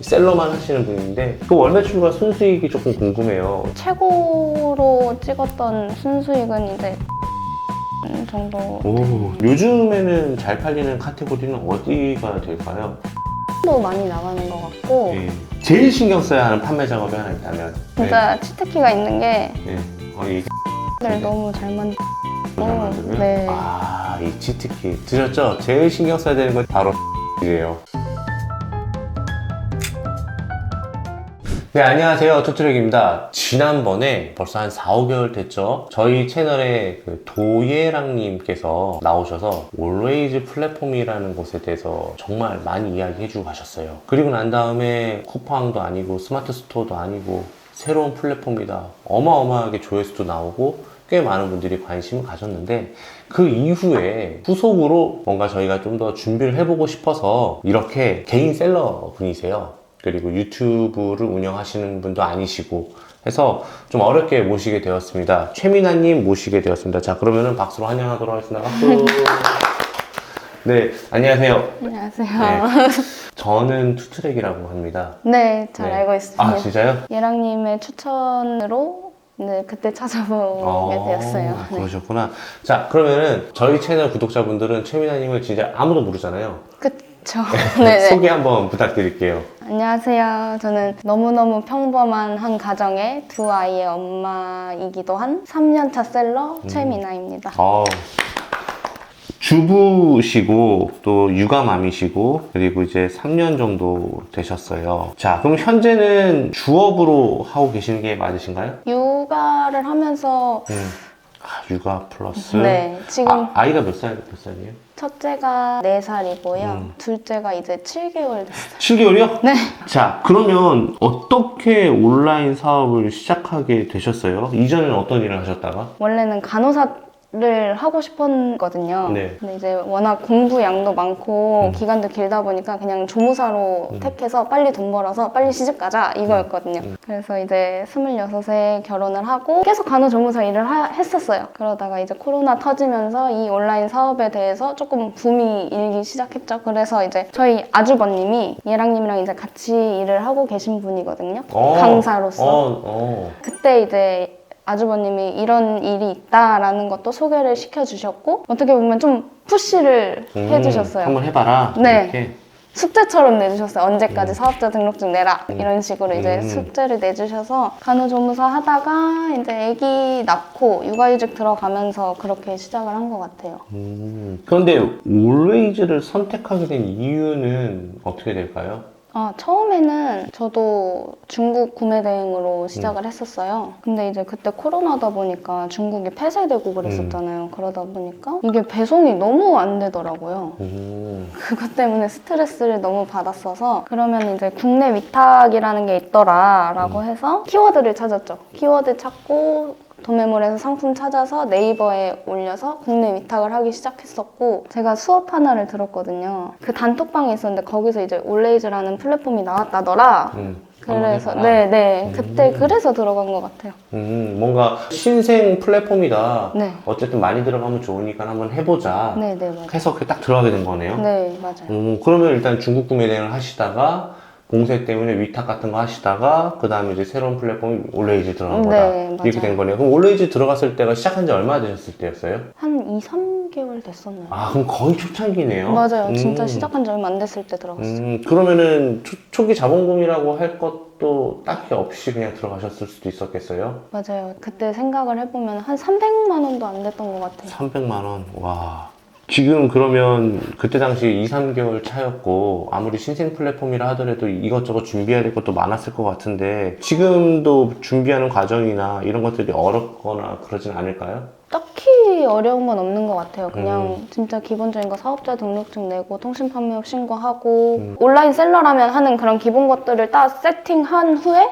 셀러만 하시는 분인데 그 월 매출과 순수익이 조금 궁금해요. 최고로 찍었던 순수익은 이제 정도. 오, 요즘에는 잘 팔리는 카테고리는 어디가 될까요? 도 많이 나가는 것 같고 예. 제일 신경 써야 하는 판매 작업이 하나 있다면 진짜 치트키가 있는 게 이 를 너무 잘 만들고 만들고요? 네. 아, 이 치트키 들었죠? 제일 신경 써야 되는 건 바로 이에요. 네, 안녕하세요. 투트랙입니다. 지난번에 벌써 한 4, 5개월 됐죠? 저희 채널에 그 도예랑님께서 나오셔서 Always 플랫폼이라는 곳에 대해서 정말 많이 이야기해주고 가셨어요. 그리고 난 다음에 쿠팡도 아니고 스마트 스토어도 아니고 새로운 플랫폼이다. 어마어마하게 조회수도 나오고 꽤 많은 분들이 관심을 가졌는데 그 이후에 후속으로 뭔가 저희가 좀 더 준비를 해보고 싶어서 이렇게 개인 셀러 분이세요. 그리고 유튜브를 운영하시는 분도 아니시고 해서 좀 어렵게 모시게 되었습니다. 최민아님 모시게 되었습니다. 자, 그러면은 박수로 환영하도록 하겠습니다. 박수. 네, 안녕하세요. 안녕하세요. 네, 저는 투트랙이라고 합니다. 네, 잘 네. 알고 있습니다. 아, 진짜요? 예랑님의 추천으로 네, 그때 찾아보게 되었어요. 네. 그러셨구나. 자, 그러면은 저희 채널 구독자분들은 최민아님을 진짜 아무도 모르잖아요. 그쵸. 네네. 소개 한번 부탁드릴게요. 안녕하세요. 저는 너무너무 평범한 한 가정의 두 아이의 엄마이기도 한 3년차 셀러 최민아입니다. 주부시고 또 육아맘이시고 그리고 이제 3년 정도 되셨어요. 자, 그럼 현재는 주업으로 하고 계시는 게 맞으신가요? 육아를 하면서 육아 플러스 네, 지금 아이가 몇 살이에요? 첫째가 4살이고요. 둘째가 이제 7개월 됐어요. 7개월이요? 네. 자, 그러면 어떻게 온라인 사업을 시작하게 되셨어요? 이전에는 어떤 일을 하셨다가? 원래는 간호사를 하고 싶었거든요. 네. 근데 이제 워낙 공부 양도 많고 기간도 길다 보니까 그냥 조무사로 택해서 빨리 돈 벌어서 빨리 시집 가자 이거였거든요. 그래서 이제 26에 결혼을 하고 계속 간호조무사 일을 했었어요. 그러다가 이제 코로나 터지면서 이 온라인 사업에 대해서 조금 붐이 일기 시작했죠. 그래서 이제 저희 아주버님이 예랑님이랑 이제 같이 일을 하고 계신 분이거든요. 강사로서. 그때 이제 아주버님이 이런 일이 있다라는 것도 소개를 시켜주셨고 어떻게 보면 좀 푸시를 해주셨어요. 한번 해봐라. 네. 이렇게. 숙제처럼 내주셨어요. 언제까지 사업자 등록증 내라 이런 식으로 이제 숙제를 내주셔서 간호조무사 하다가 이제 아기 낳고 육아휴직 들어가면서 그렇게 시작을 한 것 같아요. 그런데 Always를 선택하게 된 이유는 어떻게 될까요? 처음에는 저도 중국 구매 대행으로 시작을 했었어요. 근데 이제 그때 코로나다 보니까 중국이 폐쇄되고 그랬었잖아요. 그러다 보니까 이게 배송이 너무 안 되더라고요. 그것 때문에 스트레스를 너무 받았어서 그러면 이제 국내 위탁이라는 게 있더라라고 해서 키워드를 찾았죠. 키워드 찾고 도매몰에서 상품 찾아서 네이버에 올려서 국내 위탁을 하기 시작했었고 제가 수업 하나를 들었거든요. 그 단톡방에 있었는데 거기서 이제 올레이즈라는 플랫폼이 나왔다더라. 그래서 네네 그때 그래서 들어간 것 같아요. 뭔가 신생 플랫폼이다. 네. 어쨌든 많이 들어가면 좋으니까 한번 해보자. 네네 맞아요. 해서 딱 들어가게 된 거네요. 네 맞아요. 그러면 일단 중국 구매 대행을 하시다가 공세 때문에 위탁 같은 거 하시다가 그 다음에 이제 새로운 플랫폼이 올레이즈 들어간 거다. 네, 이렇게 맞아요. 된 거네요. 그럼 올레이즈 들어갔을 때가 시작한 지 얼마나 되셨을 때였어요? 한 2, 3개월 됐었나요? 아, 그럼 거의 초창기네요. 맞아요. 진짜 시작한 지 얼마 안 됐을 때 들어갔어요. 그러면은 초기 자본금이라고 할 것도 딱히 없이 그냥 들어가셨을 수도 있었겠어요? 맞아요. 그때 생각을 해보면 한 300만 원도 안 됐던 것 같아요. 300만 원. 와. 지금 그러면 그때 당시 2, 3개월 차였고 아무리 신생 플랫폼이라 하더라도 이것저것 준비해야 될 것도 많았을 것 같은데 지금도 준비하는 과정이나 이런 것들이 어렵거나 그러진 않을까요? 딱히 어려운 건 없는 것 같아요. 그냥 진짜 기본적인 거 사업자 등록증 내고 통신판매업 신고하고 온라인 셀러라면 하는 그런 기본 것들을 딱 세팅한 후에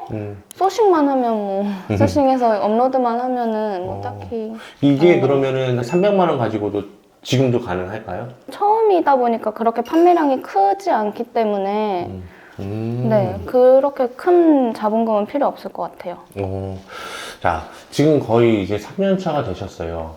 소싱만 하면 뭐 소싱해서 업로드만 하면은 뭐 딱히 이게 그러면은 300만 원 가지고도 지금도 가능할까요? 처음이다 보니까 그렇게 판매량이 크지 않기 때문에 네 그렇게 큰 자본금은 필요 없을 것 같아요. 자, 지금 거의 이제 3년 차가 되셨어요.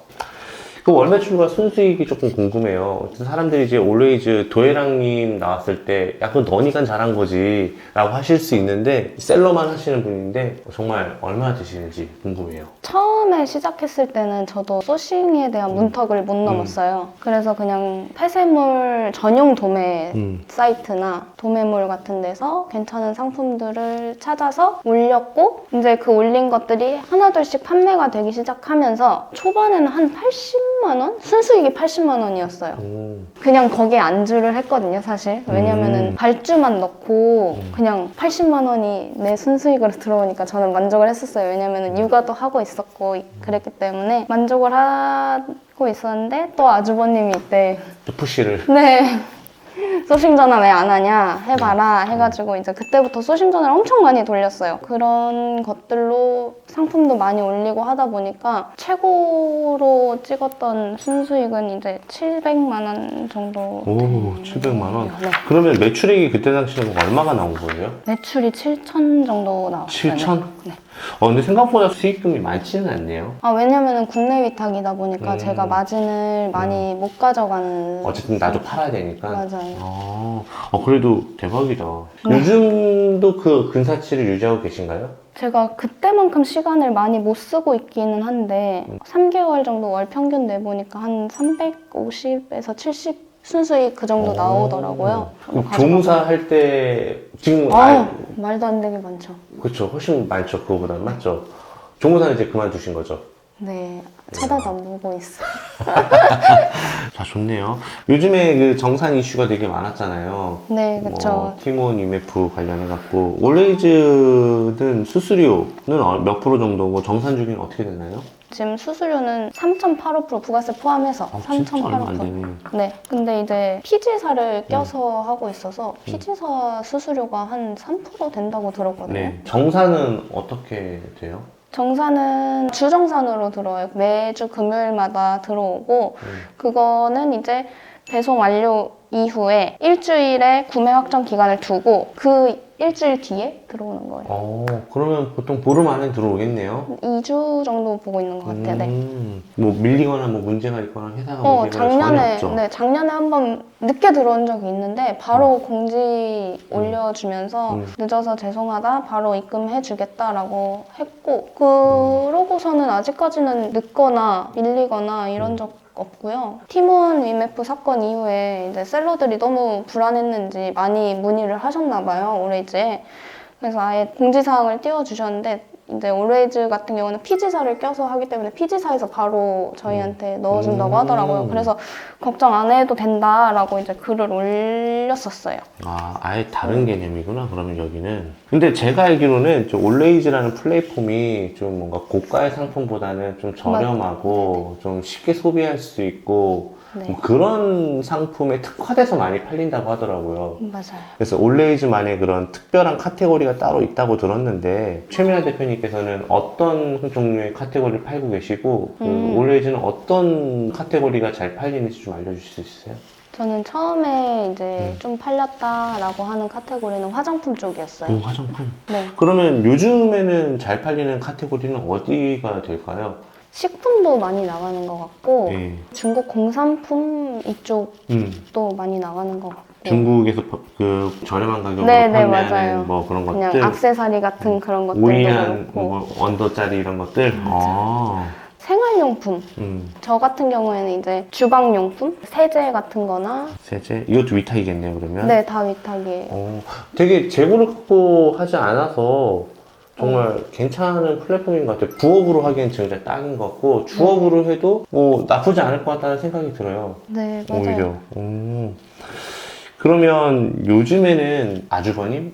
그 월 매출과 순수익이 조금 궁금해요. 사람들이 이제 올웨이즈 도예랑님 나왔을 때 야, 그거 너니까 잘한 거지 라고 하실 수 있는데 셀러만 하시는 분인데 정말 얼마나 드시는지 궁금해요. 처음에 시작했을 때는 저도 소싱에 대한 문턱을 못 넘었어요. 그래서 그냥 폐쇄물 전용 도매 사이트나 도매몰 같은 데서 괜찮은 상품들을 찾아서 올렸고, 이제 그 올린 것들이 하나둘씩 판매가 되기 시작하면서 초반에는 한 80만 원? 순수익이 80만 원이었어요. 그냥 거기에 안주를 했거든요, 사실. 왜냐면은 발주만 넣고 그냥 80만 원이 내 순수익으로 들어오니까 저는 만족을 했었어요. 왜냐면은 육아도 하고 있었고 그랬기 때문에 만족을 하고 있었는데, 또 아주버님이 이때 또 푸시를. 네. 소싱 전화 왜 안 하냐 해봐라 해가지고 이제 그때부터 소싱 전화를 엄청 많이 돌렸어요. 그런 것들로 상품도 많이 올리고 하다 보니까 최고로 찍었던 순수익은 이제 700만 원 정도. 오, 700만 원? 네. 그러면 매출액이 그때 당시에 얼마가 나온 거예요? 매출이 7천 정도 나왔어요. 7천? 네. 근데 생각보다 수익금이 많지는 않네요. 왜냐면은 국내 위탁이다 보니까 제가 마진을 많이 못 가져가는. 어쨌든 나도 팔아야 되니까. 맞아요. 그래도 대박이다. 요즘도 그 근사치를 유지하고 계신가요? 제가 그때만큼 시간을 많이 못 쓰고 있기는 한데 3개월 정도 월 평균 내보니까 한 350에서 70 순수익 그 정도 나오더라고요. 그럼 종사 할 때 지금 말도 안 되게 많죠. 그렇죠. 훨씬 많죠. 그거보다 맞죠. 종사는 이제 그만두신 거죠. 네, 쳐다도 안 보고 있어요. 자, 좋네요. 요즘에 그 정산 이슈가 되게 많았잖아요. 네, 그렇죠. 티몬 UMF 관련해갖고 올웨이즈는 수수료는 몇 프로 정도고 정산 주기는 어떻게 되나요? 지금 수수료는 3.85% 부가세 포함해서 진짜 얼마 안 3.85%. 되네. 네, 근데 이제 피지사를 껴서 하고 있어서 피지사 수수료가 한 3% 된다고 들었거든요. 네. 정산은 어떻게 돼요? 정산은 주정산으로 들어와요. 매주 금요일마다 들어오고 그거는 이제 배송 완료 이후에 일주일의 구매 확정 기간을 두고 그 일주일 뒤에 들어오는 거예요. 그러면 보통 보름 안에 들어오겠네요. 2주 정도 보고 있는 것 같아요. 네. 뭐 밀리거나 뭐 문제가 있거나 회사가 문제가 전혀 없죠. 작년에 한번 늦게 들어온 적이 있는데 바로 공지 올려주면서 늦어서 죄송하다, 바로 입금해주겠다라고 했고, 그러고서는 아직까지는 늦거나 밀리거나 이런 적 없고요. 티몬 위메프 사건 이후에 이제 셀러들이 너무 불안했는지 많이 문의를 하셨나 봐요, 올웨이즈에. 그래서 아예 공지사항을 띄워주셨는데, 이제 올웨이즈 같은 경우는 피지사를 껴서 하기 때문에 피지사에서 바로 저희한테 넣어준다고 하더라고요. 그래서 걱정 안 해도 된다라고 이제 글을 올렸었어요. 아예 다른 개념이구나, 그러면 여기는. 근데 제가 알기로는 좀 올웨이즈라는 플랫폼이 좀 뭔가 고가의 상품보다는 좀 저렴하고 좀 쉽게 소비할 수 있고 뭐 그런 상품에 특화돼서 많이 팔린다고 하더라고요. 맞아요. 그래서 올웨이즈만의 그런 특별한 카테고리가 따로 있다고 들었는데, 최민아 대표님께서는 어떤 종류의 카테고리를 팔고 계시고 올웨이즈는 어떤 카테고리가 잘 팔리는지 좀 알려주실 수 있어요? 저는 처음에 이제 좀 팔렸다라고 하는 카테고리는 화장품 쪽이었어요. 화장품? 네. 그러면 요즘에는 잘 팔리는 카테고리는 어디가 될까요? 식품도 많이 나가는 것 같고 네. 중국 공산품 이쪽도 많이 나가는 것 같고 중국에서 그 저렴한 가격으로 맞아요. 판매하는 뭐 그런 것들, 그냥 액세서리 같은 그런 것들도 오이한 그렇고 뭐 언더짜리 이런 것들. 생활용품. 저 같은 경우에는 이제 주방용품, 세제 같은 거나. 세제? 이것도 위탁이겠네요, 그러면? 네, 다 위탁이에요. 되게 재고를 확보하지 않아서 정말 괜찮은 플랫폼인 것 같아요. 부업으로 하기엔 진짜 딱인 것 같고, 주업으로 해도 뭐 나쁘지 않을 것 같다는 생각이 들어요. 네, 맞아요. 오히려. 그러면 요즘에는 아주버님이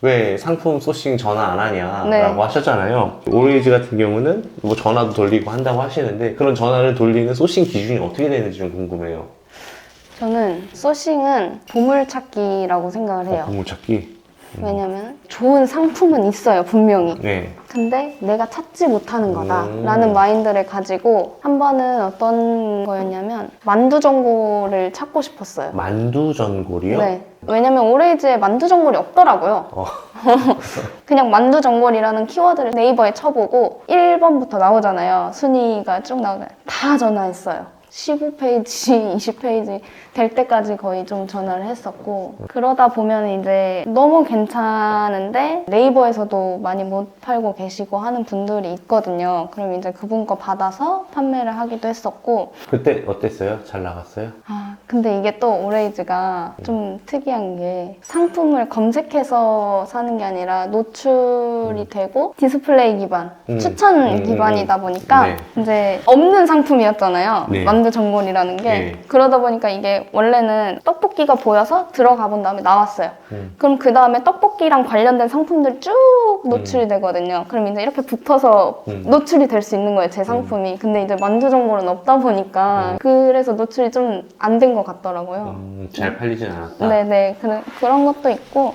왜 상품 소싱 전화 안 하냐라고 하셨잖아요. 올웨이즈 같은 경우는 뭐 전화도 돌리고 한다고 하시는데, 그런 전화를 돌리는 소싱 기준이 어떻게 되는지 좀 궁금해요. 저는 소싱은 보물찾기라고 생각을 해요. 보물찾기? 왜냐면 좋은 상품은 있어요, 분명히. 네. 근데 내가 찾지 못하는 거다라는 마인드를 가지고 한 번은 어떤 거였냐면 만두전골을 찾고 싶었어요. 만두전골이요? 네. 왜냐면 올레이즈에 만두전골이 없더라고요. 그냥 만두전골이라는 키워드를 네이버에 쳐보고 1번부터 나오잖아요. 순위가 쭉 나오잖아요. 다 전화했어요. 15페이지, 20페이지 될 때까지 거의 좀 전화를 했었고, 그러다 보면 이제 너무 괜찮은데 네이버에서도 많이 못 팔고 계시고 하는 분들이 있거든요. 그럼 이제 그분 거 받아서 판매를 하기도 했었고. 그때 어땠어요? 잘 나갔어요? 근데 이게 또 오레이즈가 좀 특이한 게 상품을 검색해서 사는 게 아니라 노출이 되고 디스플레이 기반, 추천 기반이다 보니까 네. 이제 없는 상품이었잖아요. 네. 만두 전골이라는 게. 네. 그러다 보니까 이게 원래는 떡볶이가 보여서 들어가 본 다음에 나왔어요. 그럼 그 다음에 떡볶이랑 관련된 상품들 쭉 노출이 되거든요. 그럼 이제 이렇게 붙어서 노출이 될 수 있는 거예요, 제 상품이. 근데 이제 만두 전골은 없다 보니까 그래서 노출이 좀 안 된 것 같더라고요. 잘 팔리진 않았다. 네네, 그런 것도 있고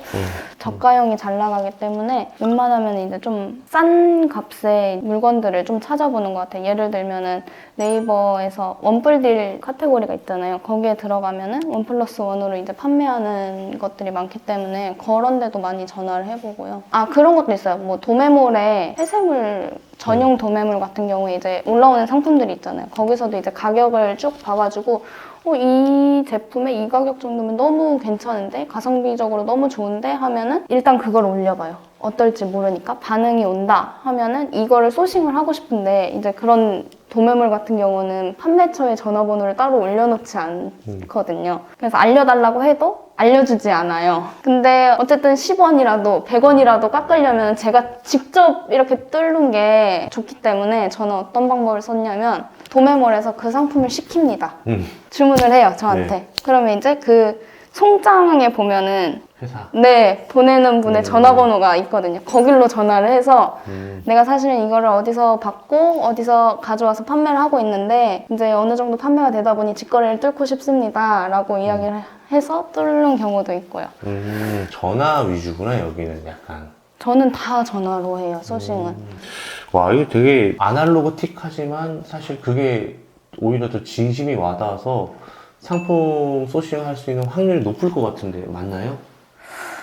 저가형이 잘 나가기 때문에 웬만하면 이제 좀 싼 값의 물건들을 좀 찾아보는 것 같아요. 예를 들면은 네이버에서 원뿔딜 카테고리가 있잖아요. 거기에 들어가면은 1+1으로 이제 판매하는 것들이 많기 때문에 그런 데도 많이 전화를 해보고요. 그런 것도 있어요. 뭐 도매몰에 폐쇄물 전용 도매물 같은 경우에 이제 올라오는 상품들이 있잖아요. 거기서도 이제 가격을 쭉 봐가지고 이 제품의 이 가격 정도면 너무 괜찮은데? 가성비적으로 너무 좋은데? 하면은 일단 그걸 올려봐요. 어떨지 모르니까 반응이 온다 하면은 이거를 소싱을 하고 싶은데 이제 그런 도매물 같은 경우는 판매처에 전화번호를 따로 올려놓지 않거든요. 그래서 알려달라고 해도 알려주지 않아요. 근데 어쨌든 10원이라도 100원이라도 깎으려면 제가 직접 이렇게 뚫는 게 좋기 때문에 저는 어떤 방법을 썼냐면 도매몰에서 그 상품을 시킵니다. 주문을 해요, 저한테. 네. 그러면 이제 그 송장에 보면은 회사. 네, 보내는 분의 전화번호가 있거든요. 거길로 전화를 해서 내가 사실은 이거를 어디서 받고 어디서 가져와서 판매를 하고 있는데 이제 어느 정도 판매가 되다 보니 직거래를 뚫고 싶습니다 라고 이야기를 해서 뚫는 경우도 있고요. 전화 위주구나, 여기는 약간. 저는 다 전화로 해요, 소싱은. 와, 이거 되게 아날로그틱하지만 사실 그게 오히려 더 진심이 와닿아서 상품 소싱할 수 있는 확률이 높을 것 같은데 맞나요?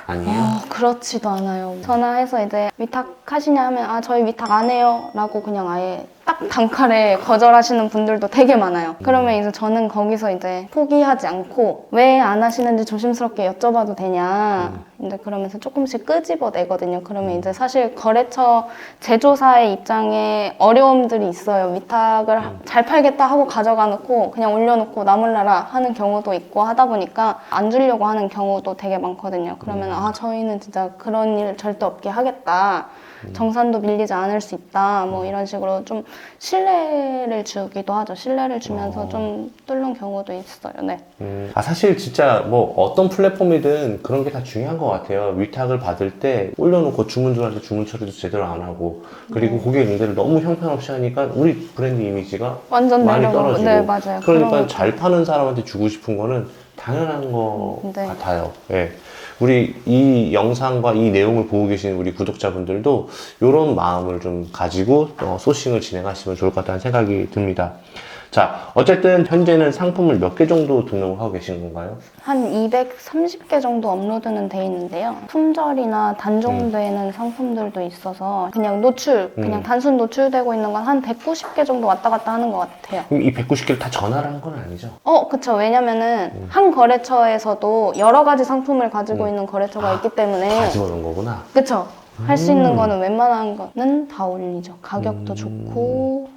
아니에요? 그렇지도 않아요. 전화해서 이제 위탁하시냐 하면 저희 위탁 안 해요 라고 그냥 아예 딱 단칼에 거절하시는 분들도 되게 많아요. 그러면 이제 저는 거기서 이제 포기하지 않고 왜 안 하시는지 조심스럽게 여쭤봐도 되냐 이제 그러면서 조금씩 끄집어내거든요. 그러면 이제 사실 거래처 제조사의 입장에 어려움들이 있어요. 위탁을 잘 팔겠다 하고 가져가 놓고 그냥 올려놓고 나몰라라 하는 경우도 있고 하다 보니까 안 주려고 하는 경우도 되게 많거든요. 그러면 저희는 진짜 그런 일 절대 없게 하겠다. 정산도 밀리지 않을 수 있다. 뭐 이런 식으로 좀 신뢰를 주기도 하죠. 신뢰를 주면서 좀 뚫는 경우도 있어요. 네. 사실 진짜 뭐 어떤 플랫폼이든 그런 게 다 중요한 것 같아요. 위탁을 받을 때 올려놓고 주문 들어와서 주문 처리도 제대로 안 하고 그리고 고객 응대를 너무 형편없이 하니까 우리 브랜드 이미지가 완전 많이 내려가고. 떨어지고 네, 맞아요. 그러니까 그런 잘 파는 사람한테 주고 싶은 거는 당연한 것 네. 같아요. 예. 우리 이 영상과 이 내용을 보고 계신 우리 구독자분들도 이런 마음을 좀 가지고 소싱을 진행하시면 좋을 것 같다는 생각이 듭니다. 자, 어쨌든 현재는 상품을 몇 개 정도 등록을 하고 계신 건가요? 한 230개 정도 업로드는 돼 있는데요. 품절이나 단종되는 상품들도 있어서 그냥 노출, 그냥 단순 노출되고 있는 건 한 190개 정도 왔다 갔다 하는 것 같아요. 그럼 이 190개를 다 전화를 한 건 아니죠? 그쵸. 왜냐면은 한 거래처에서도 여러 가지 상품을 가지고 있는 거래처가 있기 때문에 다 집어넣은 거구나. 그쵸. 할 수 있는 거는 웬만한 거는 다 올리죠. 가격도 좋고.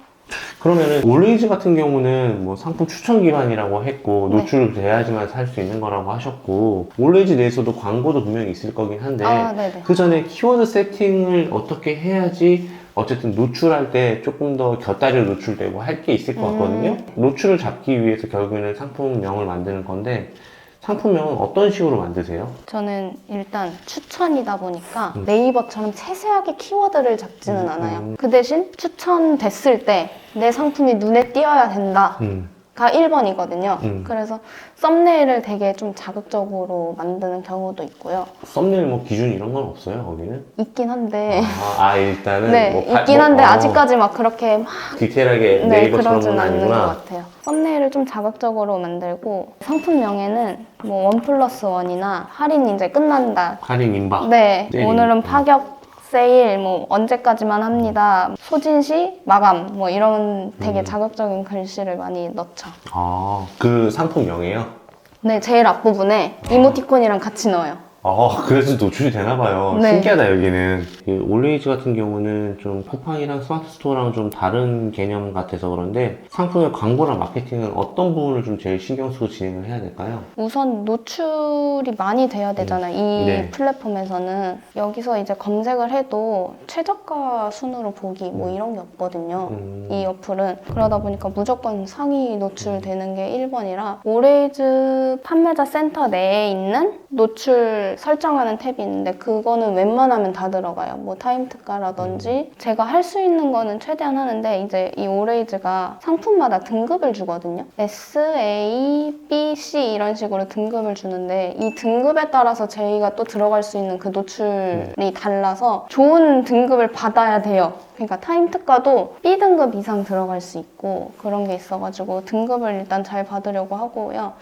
그러면은 올레이즈 같은 경우는 뭐 상품 추천 기반이라고 했고 네. 노출을 돼야지만 살 수 있는 거라고 하셨고 올레이즈 내에서도 광고도 분명히 있을 거긴 한데 네네. 그 전에 키워드 세팅을 어떻게 해야지 어쨌든 노출할 때 조금 더 곁다리로 노출되고 할 게 있을 것 같거든요. 노출을 잡기 위해서 결국에는 상품명을 만드는 건데 상품명은 어떤 식으로 만드세요? 저는 일단 추천이다 보니까 네이버처럼 세세하게 키워드를 잡지는 않아요. 그 대신 추천됐을 때 내 상품이 눈에 띄어야 된다. 다 1번이거든요. 음. 그래서 썸네일을 되게 좀 자극적으로 만드는 경우도 있고요. 썸네일 뭐 기준 이런 건 없어요, 거기는? 있긴 한데 일단은 네, 뭐 있긴 한데 아직까지 막 그렇게 막 디테일하게 네, 네이버처럼 그러진 않는 것 아니구나. 같아요. 썸네일을 좀 자극적으로 만들고 상품명에는 뭐 1+1이나 할인 이제 끝난다. 할인 임박. 네, 세일. 오늘은 파격 세일 뭐 언제까지만 합니다. 소진시 마감 뭐 이런 되게 자극적인 글씨를 많이 넣죠. 그 상품명이에요? 네, 제일 앞부분에 이모티콘이랑 같이 넣어요. 그래서 노출이 되나봐요. 네. 신기하다, 여기는. 그 올레이즈 같은 경우는 좀 쿠팡이랑 스마트 스토어랑 좀 다른 개념 같아서 그런데 상품의 광고랑 마케팅은 어떤 부분을 좀 제일 신경 쓰고 진행을 해야 될까요? 우선 노출이 많이 돼야 되잖아요. 이 네. 플랫폼에서는. 여기서 이제 검색을 해도 최저가 순으로 보기 뭐 이런 게 없거든요. 이 어플은. 그러다 보니까 무조건 상위 노출되는 게 1번이라 올웨이즈 판매자 센터 내에 있는 노출 설정하는 탭이 있는데 그거는 웬만하면 다 들어가요. 뭐 타임 특가라든지 제가 할 수 있는 거는 최대한 하는데 이제 이 올웨이즈가 상품마다 등급을 주거든요. S, A, B, C 이런 식으로 등급을 주는데 이 등급에 따라서 저희가 또 들어갈 수 있는 그 노출이 달라서 좋은 등급을 받아야 돼요. 그러니까 타임 특가도 B등급 이상 들어갈 수 있고 그런 게 있어가지고 등급을 일단 잘 받으려고 하고요.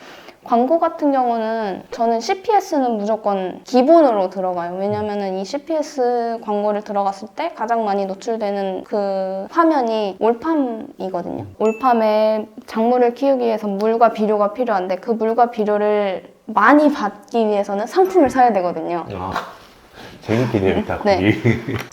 광고 같은 경우는 저는 CPS는 무조건 기본으로 들어가요. 왜냐면은 이 CPS 광고를 들어갔을 때 가장 많이 노출되는 그 화면이 올팜이거든요. 올팜에 작물을 키우기 위해서 물과 비료가 필요한데 그 물과 비료를 많이 받기 위해서는 상품을 사야 되거든요. 재밌긴 해요, 네.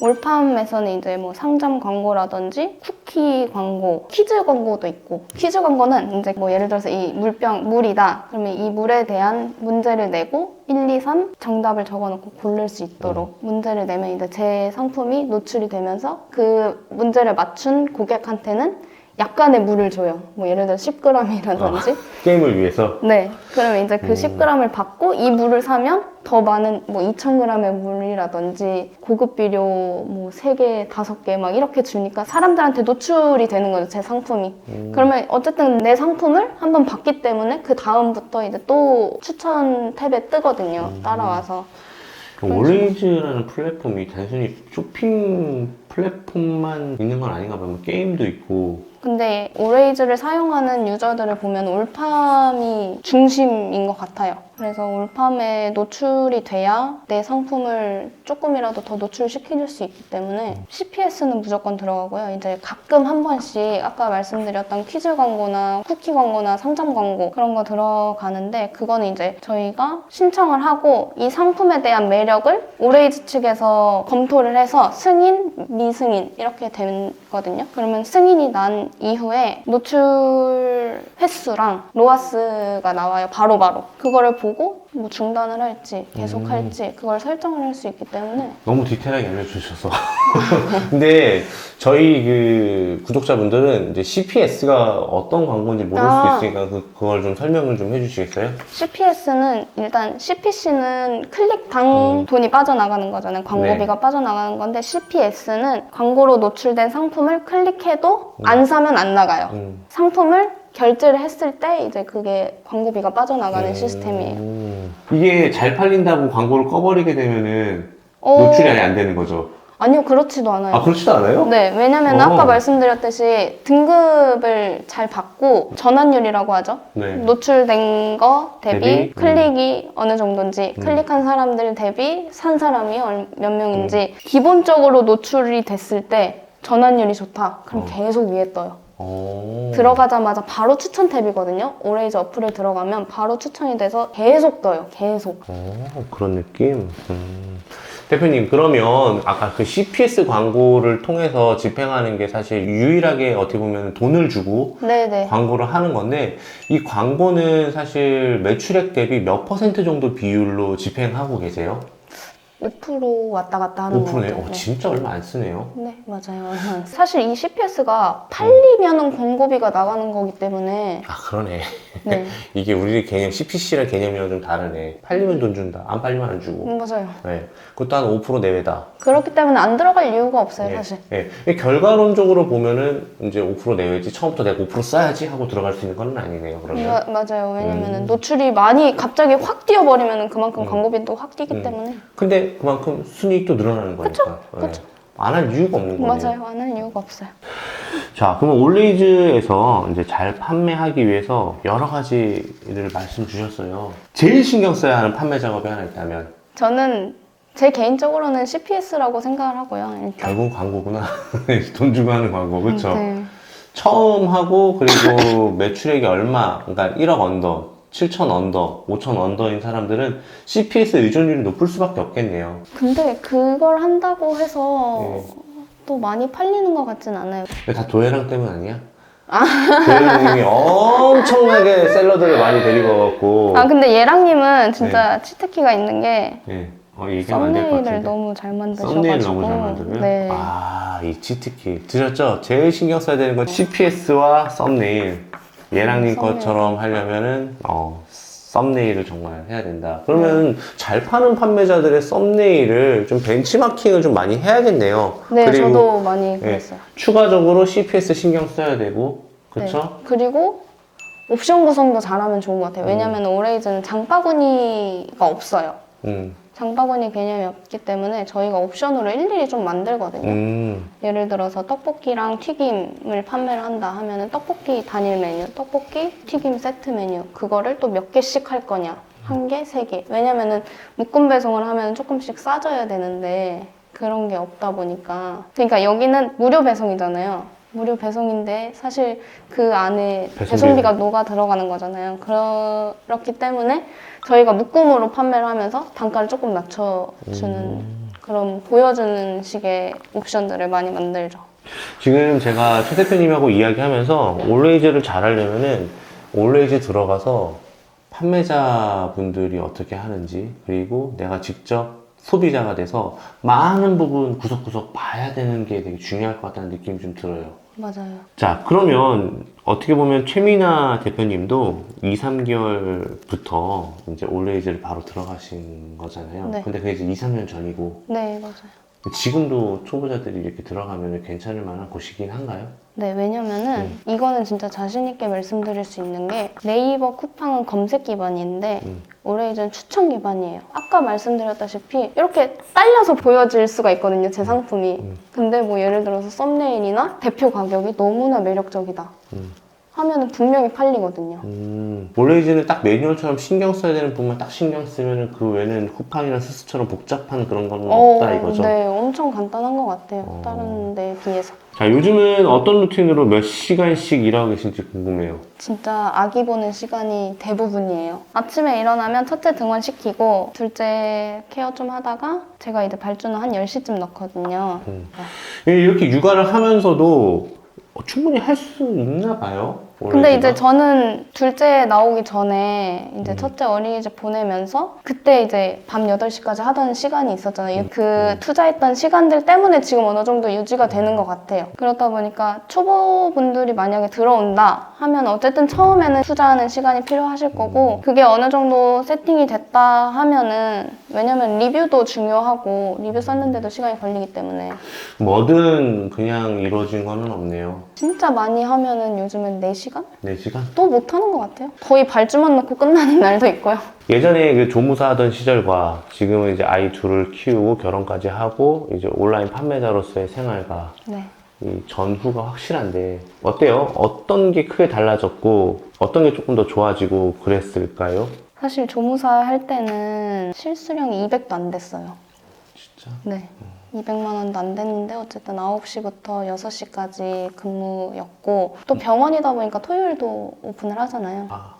올팜에서는 이제 뭐 상점 광고라든지 쿠키 광고, 퀴즈 광고도 있고 퀴즈 광고는 이제 뭐 예를 들어서 이 물이다. 그러면 이 물에 대한 문제를 내고 1, 2, 3 정답을 적어놓고 고를 수 있도록 문제를 내면 이제 제 상품이 노출이 되면서 그 문제를 맞춘 고객한테는 약간의 물을 줘요. 뭐 예를 들어 10g이라든지. 게임을 위해서? 네. 그러면 이제 그 10g을 받고 이 물을 사면 더 많은 뭐 2000g의 물이라든지 고급 비료 뭐 3개, 5개 막 이렇게 주니까 사람들한테 노출이 되는 거죠. 제 상품이. 그러면 어쨌든 내 상품을 한번 봤기 때문에 그 다음부터 이제 또 추천 탭에 뜨거든요. 따라와서. 올레이즈라는 플랫폼이 단순히 쇼핑 플랫폼만 있는 건 아닌가 봐요. 뭐 게임도 있고. 근데 올웨이즈를 사용하는 유저들을 보면 올팜이 중심인 것 같아요. 그래서 올팜에 노출이 돼야 내 상품을 조금이라도 더 노출시켜줄 수 있기 때문에 CPS는 무조건 들어가고요. 이제 가끔 한 번씩 아까 말씀드렸던 퀴즈 광고나 쿠키 광고나 상점 광고 그런 거 들어가는데 그거는 이제 저희가 신청을 하고 이 상품에 대한 매력을 올웨이즈 측에서 검토를 해서 승인, 미승인 이렇게 되거든요. 그러면 승인이 난 이후에 노출 횟수랑 로아스가 나와요. 바로바로. 그거를 보고 뭐 중단을 할지 계속 할지 그걸 설정을 할 수 있기 때문에 너무 디테일하게 알려주셔서. 근데 저희 그 구독자분들은 이제 CPS가 어떤 광고인지 모를 수도 있으니까 그걸 좀 설명을 좀 해주시겠어요? CPS는 일단 CPC는 클릭당 돈이 빠져나가는 거잖아요. 광고비가 빠져나가는 건데 CPS는 광고로 노출된 상품을 클릭해도 안 사면 안 나가요. 상품을 결제를 했을 때 이제 그게 광고비가 빠져나가는 시스템이에요. 이게 잘 팔린다고 광고를 꺼버리게 되면은 노출이 아예 안 되는 거죠? 아니요, 그렇지도 않아요. 그렇지도 않아요? 네, 왜냐면 아까 말씀드렸듯이 등급을 잘 받고 전환율이라고 하죠. 네. 노출된 거 대비 대비? 클릭이 어느 정도인지 클릭한 사람들 대비 산 사람이 몇 명인지 기본적으로 노출이 됐을 때 전환율이 좋다. 그럼 계속 위에 떠요. 들어가자마자 바로 추천 탭이거든요. 올웨이즈 어플에 들어가면 바로 추천이 돼서 계속 떠요. 계속. 그런 느낌? 대표님, 그러면 아까 그 CPS 광고를 통해서 집행하는 게 사실 유일하게 어떻게 보면 돈을 주고 네네. 광고를 하는 건데 이 광고는 사실 매출액 대비 몇 퍼센트 정도 비율로 집행하고 계세요? 5% 왔다 갔다 하는 거 5%네요? 같아요. 네. 진짜 얼마 안 쓰네요. 네, 맞아요. 사실 이 CPS가 팔리면은 광고비가 나가는 거기 때문에 그러네. 네. 이게 우리 개념, CPC랑 개념이랑 좀 다르네. 팔리면 돈 준다. 안 팔리면 안 주고. 맞아요. 네. 그것도 한 5% 내외다. 그렇기 때문에 안 들어갈 이유가 없어요, 예. 사실. 예. 결과론적으로 보면은 이제 5% 내외지. 처음부터 내가 5% 써야지 하고 들어갈 수 있는 건 아니네요, 그러면. 맞아요. 왜냐면은 노출이 많이 갑자기 확 뛰어버리면은 그만큼 음. 광고비도 확 뛰기 때문에. 근데 그만큼 순이익도 늘어나는 거니까. 그쵸. 안 할 이유가 없는 거네요. 맞아요. 안 할 이유가 없어요. 자, 그러면 올레이즈에서 이제 잘 판매하기 위해서 여러 가지를 말씀 주셨어요. 제일 신경 써야 하는 판매 작업이 하나 있다면 저는 제 개인적으로는 CPS라고 생각을 하고요. 일단. 결국 광고구나. 돈 주고 하는 광고, 그렇죠? 네. 처음 하고 그리고 매출액이 얼마, 그러니까 1억 언더, 7천 언더, 5천 언더인 사람들은 CPS 의존율이 높을 수밖에 없겠네요. 근데 그걸 한다고 해서 네. 또 많이 팔리는 것 같진 않아요. 근데 다 도예랑 때문 아니야? 도예랑님이 엄청나게 샐러드를 많이 데리고 왔고. 아 근데 예랑님은 진짜 치트키가 있는 게 네. 얘기하면 안 될 것 썸네일을 같은데. 너무 잘 만드셔가지고. 썸네일 너무 잘 만들어요? 네. 아, 이 치트키. 들었죠? 제일 신경 써야 되는 건 CPS와 썸네일. 예랑님 썸네일. 것처럼 하려면은, 썸네일을 정말 해야 된다. 그러면 잘 파는 판매자들의 썸네일을 좀 벤치마킹을 좀 많이 해야겠네요. 네, 그리고 저도 많이 그랬어요. 추가적으로 CPS 신경 써야 되고, 그쵸? 네. 그리고 옵션 구성도 잘하면 좋은 것 같아요. 왜냐면 오레이즈는 장바구니가 없어요. 음, 장바구니 개념이 없기 때문에 저희가 옵션으로 일일이 좀 만들거든요. 예를 들어서 떡볶이랑 튀김을 판매를 한다 하면은 떡볶이 단일 메뉴, 떡볶이 튀김 세트 메뉴 그거를 또 몇 개씩 할 거냐? 한 개, 세 개. 왜냐면은 묶음 배송을 하면 조금씩 싸져야 되는데 그런 게 없다 보니까 그러니까 여기는 무료 배송이잖아요. 무료 배송인데 사실 그 안에 배송비가 녹아 들어가는 거잖아요. 그렇기 때문에 저희가 묶음으로 판매를 하면서 단가를 조금 낮춰주는 그런 보여주는 식의 옵션들을 많이 만들죠. 지금 제가 최 대표님하고 이야기하면서 올레이즈를 잘 하려면은 올레이즈 들어가서 판매자분들이 어떻게 하는지 그리고 내가 직접 소비자가 돼서 많은 부분 구석구석 봐야 되는 게 되게 중요할 것 같다는 느낌이 좀 들어요. 맞아요. 자, 그러면 어떻게 보면 최미나 대표님도 2, 3개월부터 이제 올레이즈를 바로 들어가신 거잖아요. 네. 근데 그게 이제 2, 3년 전이고 네, 맞아요. 지금도 초보자들이 이렇게 들어가면 괜찮을 만한 곳이긴 한가요? 네, 왜냐면은 이거는 진짜 자신 있게 말씀드릴 수 있는 게 네이버 쿠팡은 검색 기반인데 올레이즈는 추천 기반이에요. 아까 말씀드렸다시피 이렇게 딸려서 보여질 수가 있거든요, 제 상품이. 근데 뭐 예를 들어서 썸네일이나 대표 가격이 너무나 매력적이다 하면은 분명히 팔리거든요. 올레이즈는 딱 매뉴얼처럼 신경 써야 되는 부분만 딱 신경 쓰면 그 외에는 쿠팡이나 스스처럼 복잡한 그런 건 없다 이거죠? 네, 엄청 간단한 것 같아요. 다른 데에 비해서. 자, 요즘은 어떤 루틴으로 몇 시간씩 일하고 계신지 궁금해요. 진짜 아기 보는 시간이 대부분이에요. 아침에 일어나면 첫째 등원시키고 둘째 케어 좀 하다가 제가 이제 발주는 한 10시쯤 넣거든요. 이렇게 육아를 하면서도 충분히 할 수 있나 봐요? 근데 올레이즈가? 이제 저는 둘째 나오기 전에 이제 첫째 어린이집 보내면서 그때 이제 밤 8시까지 하던 시간이 있었잖아요. 그 투자했던 시간들 때문에 지금 어느 정도 유지가 되는 것 같아요. 그렇다 보니까 초보분들이 만약에 들어온다 하면 어쨌든 처음에는 투자하는 시간이 필요하실 거고 그게 어느 정도 세팅이 됐다 하면은 왜냐면 리뷰도 중요하고 리뷰 썼는데도 시간이 걸리기 때문에 뭐든 그냥 이루어진 거는 없네요. 진짜 많이 하면은 요즘은 4시간? 4시간? 또 못하는 것 같아요. 거의 발주만 넣고 끝나는 날도 있고요. 예전에 그 조무사 하던 시절과 지금은 이제 아이 둘을 키우고 결혼까지 하고 이제 온라인 판매자로서의 생활과 네. 이 전후가 확실한데 어때요? 어떤 게 크게 달라졌고 어떤 게 조금 더 좋아지고 그랬을까요? 사실 조무사 할 때는 실수령이 200도 안 됐어요. 진짜? 네. 200만 원도 안 됐는데 어쨌든 9시부터 6시까지 근무였고 또 병원이다 보니까 토요일도 오픈을 하잖아요. 아,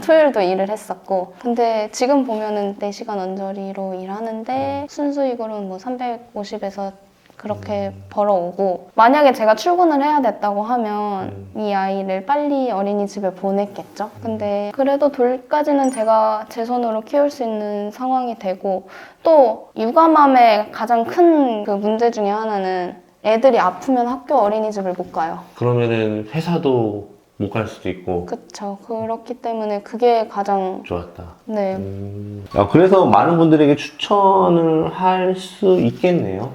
토요일도 일을 했었고 근데 지금 보면은 4시간 언저리로 일하는데 순수익으로는 뭐 350에서 그렇게 벌어오고 만약에 제가 출근을 해야 됐다고 하면 이 아이를 빨리 어린이집에 보냈겠죠. 근데 그래도 둘까지는 제가 제 손으로 키울 수 있는 상황이 되고 또 육아맘의 가장 큰 그 문제 중에 하나는 애들이 아프면 학교 어린이집을 못 가요. 그러면은 회사도 못 갈 수도 있고. 그쵸. 그렇기 때문에 그게 가장 좋았다. 네. 그래서 많은 분들에게 추천을 할 수 있겠네요.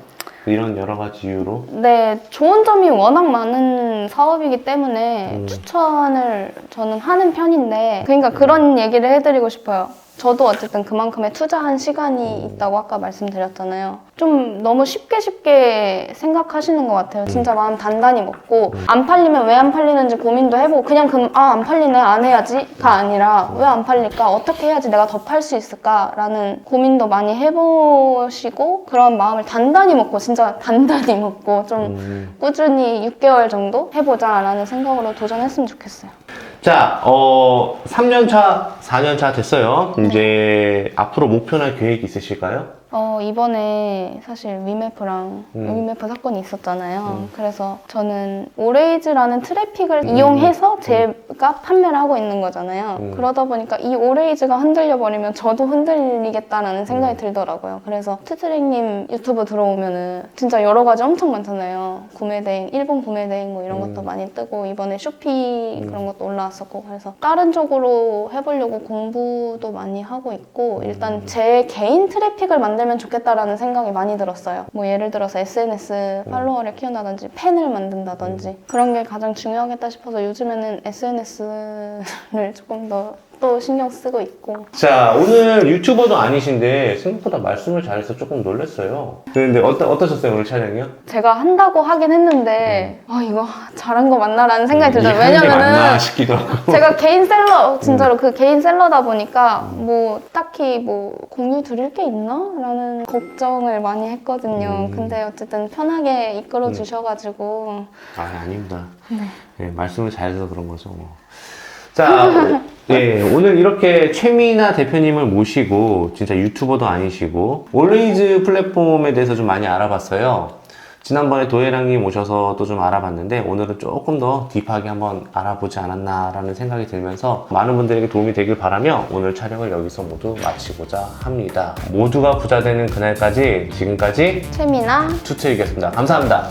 이런 여러 가지 이유로. 네, 좋은 점이 워낙 많은 사업이기 때문에 추천을 저는 하는 편인데, 그러니까 그런 얘기를 해드리고 싶어요. 저도 어쨌든 그만큼의 투자한 시간이 있다고 아까 말씀드렸잖아요. 좀 너무 쉽게 생각하시는 것 같아요. 진짜 마음 단단히 먹고 안 팔리면 왜 안 팔리는지 고민도 해보고 그냥 안 팔리네 안 해야지가 아니라 왜 안 팔릴까? 어떻게 해야지 내가 더 팔 수 있을까라는 고민도 많이 해보시고 그런 마음을 단단히 먹고 진짜 단단히 먹고 좀 꾸준히 6개월 정도 해보자라는 생각으로 도전했으면 좋겠어요. 자, 3년차, 4년차 됐어요. 이제 앞으로 목표나 계획이 있으실까요? 이번에 사실 위메프랑 위메프 사건이 있었잖아요. 그래서 저는 오레이즈라는 트래픽을 이용해서 제가 판매를 하고 있는 거잖아요. 그러다 보니까 이 오레이즈가 흔들려 버리면 저도 흔들리겠다라는 생각이 들더라고요. 그래서 트트랙님 유튜브 들어오면은 진짜 여러 가지 엄청 많잖아요. 구매대행, 일본 구매대행 뭐 이런 것도 많이 뜨고 이번에 쇼피 그런 것도 올라왔었고 그래서 다른 쪽으로 해보려고 공부도 많이 하고 있고 일단 제 개인 트래픽을 만들면 좋겠다라는 생각이 많이 들었어요. 뭐 예를 들어서 SNS 팔로워를 키운다든지 팬을 만든다든지 그런 게 가장 중요하겠다 싶어서 요즘에는 SNS를 조금 더 또 신경 쓰고 있고. 자, 오늘 유튜버도 아니신데 생각보다 말씀을 잘해서 조금 놀랐어요. 근데 어떠셨어요, 오늘 촬영이요? 제가 한다고 하긴 했는데 이거 잘한 거 맞나라는 생각이 들더라고요. 맞나 왜냐면은 싶기도 하고. 제가 개인 셀러 진짜로 그 개인 셀러다 보니까 뭐 딱히 뭐 공유 드릴 게 있나? 라는 걱정을 많이 했거든요. 근데 어쨌든 편하게 이끌어 주셔가지고 아닙니다. 네, 말씀을 잘해서 그런 거죠. 뭐. 자, 네, 오늘 이렇게 최미나 대표님을 모시고 진짜 유튜버도 아니시고 올웨이즈 플랫폼에 대해서 좀 많이 알아봤어요. 지난번에 도예랑님 오셔서 또 좀 알아봤는데 오늘은 조금 더 딥하게 한번 알아보지 않았나라는 생각이 들면서 많은 분들에게 도움이 되길 바라며 오늘 촬영을 여기서 모두 마치고자 합니다. 모두가 부자 되는 그날까지 지금까지 최미나 투트이겠습니다. 감사합니다.